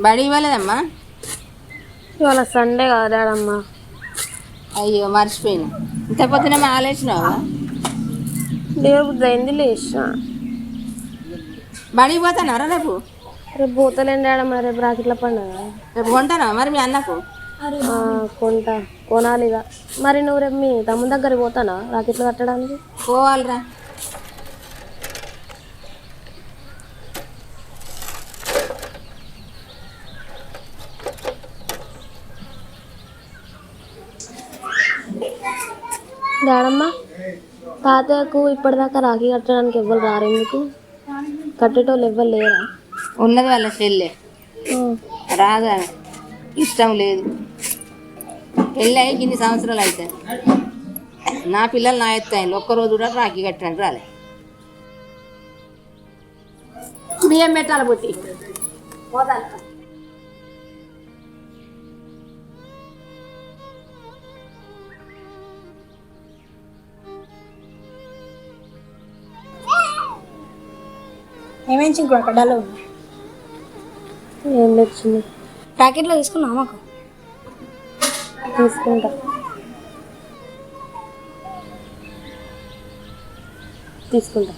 బడి ఇవ్వలేదమ్మా? ఇవాళ సండే కాదాడమ్మా. అయ్యో మర్చిపోయినా. ఇంత పొద్దున ఆలోచనావా? లేబుద్ది అయింది లేచిన. బడికి పోతానారా రేపు? రేపు పోతలేండి ఆడమ్మా, రేపు రాకిట్ల పండుగ. రేపు కొంటానా మరి మీ అన్నకు? కొంటా, కొనాలిగా. మరి నువ్వు రేపు మీ తమ్ముని దగ్గరికి పోతానా రాకిట్లు కట్టడానికి? పోవాలిరా. డాడమ్మ, తాతయ్యకు ఇప్పటిదాకా రాఖీ కట్టడానికి ఎవ్వరు రారెందుకు? కట్టేటోళ్ళు ఎవ్వరు లేరా? ఉన్నది వాళ్ళ చెల్లె, రాదా? ఇష్టం లేదు. పెళ్ళి ఇన్ని సంవత్సరాలు అవుతాయి. నా పిల్లలు నా ఎత్తాయి, ఒక్కరోజు కూడా రాఖీ కట్టడానికి రాలే. బియ్యం పెట్టాలి బుట్టి. పోతాను. ఏమేం చింకు కడ్డాలో ఏం తెచ్చింది? ప్యాకెట్లో తీసుకున్నావు మాకు? తీసుకుంటా. తీసుకుంటా.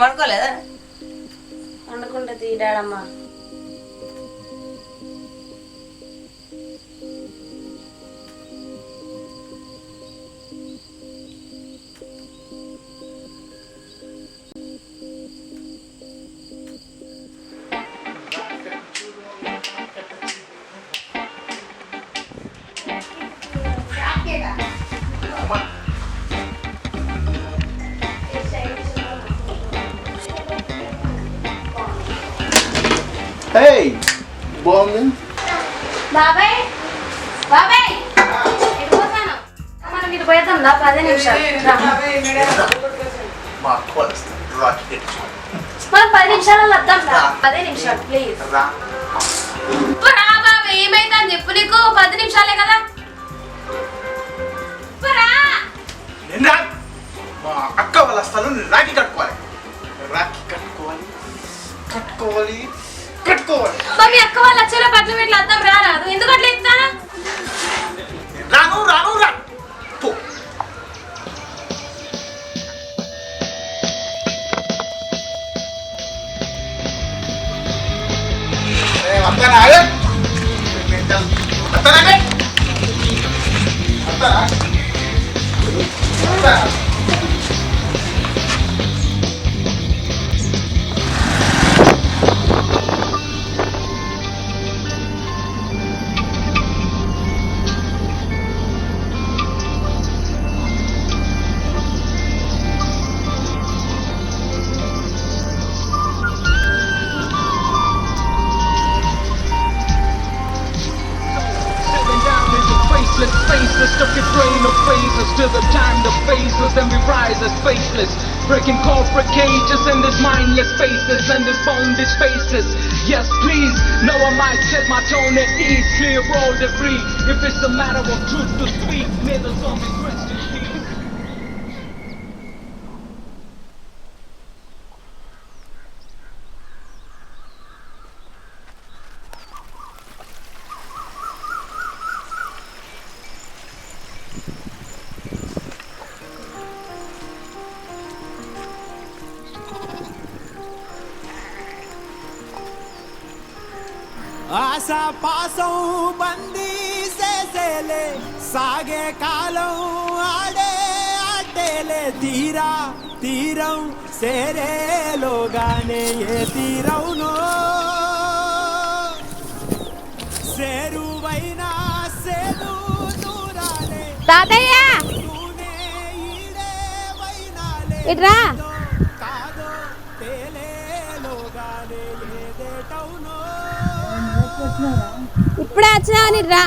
పడుకోలేదా? వండుకుంటే తీడాడమ్మా. Hey, Bowman. బాబాయ్, బాబాయ్, ఎటు పోతాను? మనం ఇటు పోతాం దా, 10 నిమిషాలు. మనం 10 నిమిషాలలో వద్దాం రా. 10 నిమిషాలు ప్లీజ్. రా బాబాయ్, ఏమైందని చెప్పు. నీకు 10 నిమిషాలే కదా. మా అక్క వాళ్ళ స్థలం రాఖీ కట్టుకోవాలి. రాఖీ కట్టుకోవాలి, కట్టుకోవాలి, కట్టుకోవాలి. మీ అక్క వాళ్ళు వచ్చేలా పట్ల వీళ్ళు అర్థం రారాదు. ఎందుకు అట్లా ఇస్తానా? రాను రాను రా. Faceless, stuck in train of phases till the time the faceless, then we rise as faceless. breaking corporate cages and these mindless faces and these bondage faces. Yes, please, now I might set my tone at ease, clear all debris. If it's a matter of truth to speak, may the zombies rest in peace. ASHA పాసం బందీ చేసేలే సాగే కాలం ఆడే ఆటేలే తీరా తీరం సేరేలోగానే ఏ తీరవునో సేరువైనా సేదు దూరాలే తాతయ్య తూనే ఈడే వైనాలే ఇట్రా కాదో తేలేలోగానే ఏదేటవునో ఇప్పుడే వచ్చినావని రా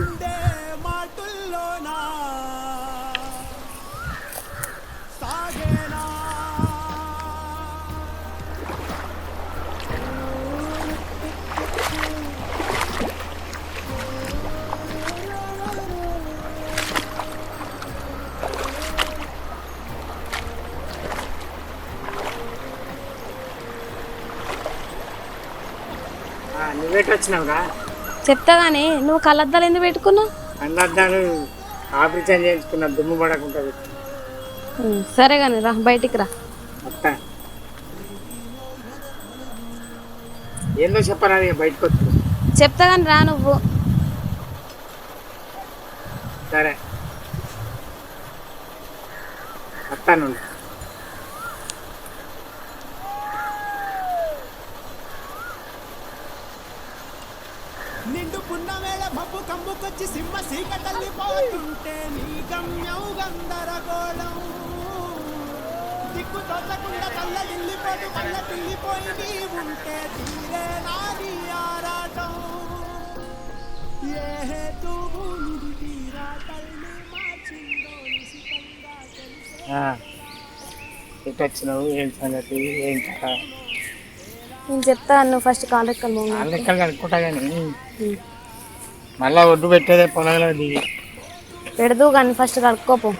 ఉండే మాటుల్లోనా సాగేనా నువ్వేటి వచ్చినావురా? చెప్తా కానీ నువ్వు కళ్ళద్దాలు ఎందుకు పెట్టుకున్నావు? అన్నద్దాలు ఆపరేషన్ చేయించుకున్న దుమ్ము పడకుండా సరే కానీ రా బయటికి రా. అత్త ఏందో చెప్పరా బయటకు వచ్చి. చెప్తా కానీ రా నువ్వు. సరే అత్తాను. నిండు పున్నమేళ మబ్బు కమ్ముకొచ్చి సింహ సీక తల్లిపోతుంటే నీ గమ్యం గందరగోళం దిక్కు తోచకుండా తల్లడిల్లిపోతూ మళ్ళ తిల్లిపోయి నీ ఉంటే తీరే నాది ఆరాటం ఏ హేతువు నిధి తీరా తల్లి మార్చిందో నిశితంగా తెలిసే ఎటు వచ్చినావు? ఏం సంగతి? ఏం కదా నేను చెప్తా నువ్వు ఫస్ట్ కాలు ఎక్కలు లెక్కలు కనుక్కుంటా కానీ మళ్ళా ఒడ్డు పెట్టేదే పొలంలో దిగి పెడదు కానీ ఫస్ట్ కలుపుకోపో.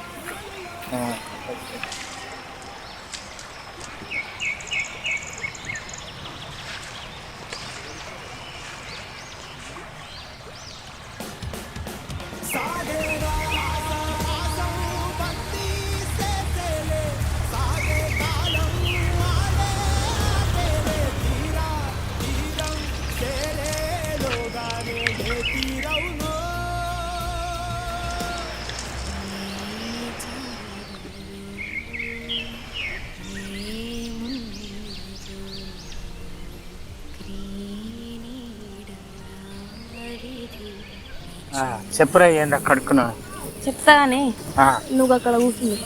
చెప్పురా ఏందా కడుక్కున్నావు? చెప్తా కానీ నువ్వు అక్కడ కూర్చుంది.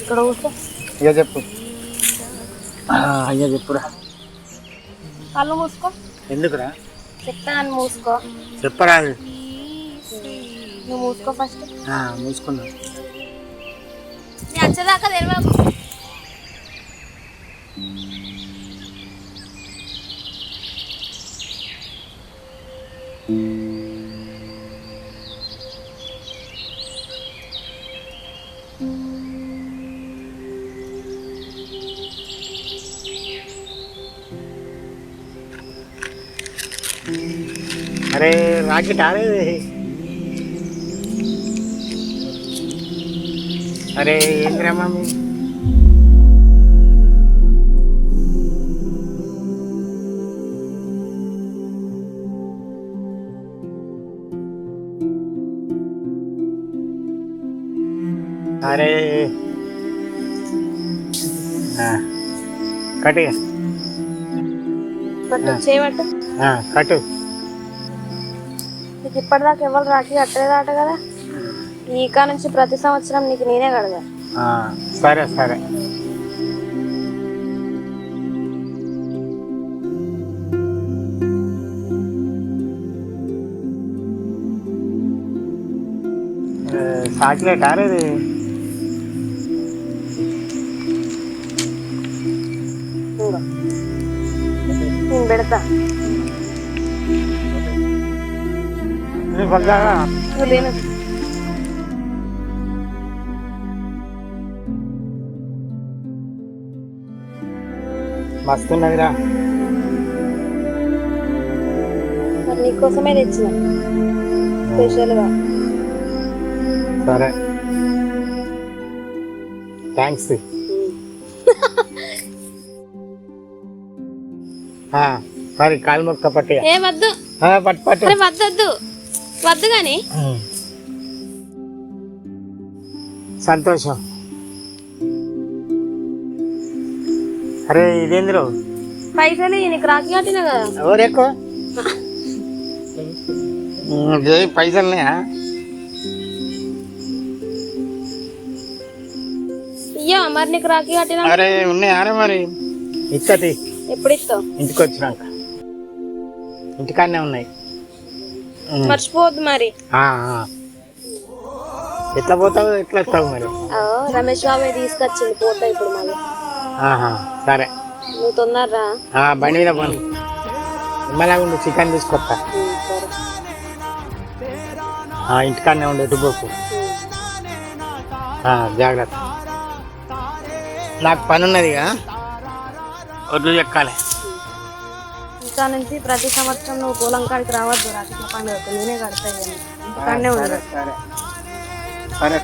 ఇక్కడ కూర్చో. ఇక చెప్పు. అయ్యా చెప్పురా. కళ్ళు మూసుకో. ఎందుకురా? చెప్తా అని మూసుకో. చెప్పరా. నువ్వు మూసుకో ఫస్ట్. మూసుకున్నా. నేను వచ్చేదాకా తెలియకు. అరే రాకెట్ ఆడేది. అరే ఏంద్రా మమ్మీ? అరే కట్టు చేయబట్టు. కట్టు. నీకు ఇప్పటిదాకా ఎవరు రాఖీ కట్టలేదాట కదా, ఈ కా నుంచి ప్రతి సంవత్సరం నీకు నేనే కడగా. సరే సరే. చాక్లెట్ ఆరేది ఇంకో నేను పెడతా నువ్వు లేను మస్తున్నదిరా. మరి నీకోసమే తెచ్చిన స్పెషల్గా. సరే థ్యాంక్స్. మరి కాలు మొక్క పట్టి ఏ వద్దు పట్టు పట్టు. అరే వద్దొద్దు వద్దు కానీ సంతోషం. అరే ఇదేంద్రు పైసలు నీకు రాఖీ కట్టినా కదా. ఎవరెక్కువ పైసలున్నాయా? ఇయ్యా మరి నీకు రాఖీ కట్టినా. అరే ఉన్నాయా? అరే మరి ఇచ్చటి ఎప్పుడు ఇస్తావు? ఇంటికి వచ్చినాక. ఇంటికాడనే ఉన్నాయి. మర్చిపోవద్దు మరి. ఎట్లా పోతావు ఎట్లా వస్తావు మరి? రమేష్ బాబాయ్ తీసుకొచ్చింది పోతా ఇప్పుడు మళ్ళీ. సరే నువ్వు తొందరరా. బండి మీద పోను. నిమ్మలాగా ఉండు, చికెన్ తీసుకొస్తా. ఇంటికాడనే ఉండు, ఎటుపోకు. జాగ్రత్త. నాకు పని ఉన్నదిగా, ఒడ్లు చెక్కాలి. ఇంకా నుంచి ప్రతి సంవత్సరం నువ్వు పొలం కాడికి రావద్దు. రాఖీ పండుగ నేనే కడతాయి కానీ ఇంటికాడనే ఉండదు. సరే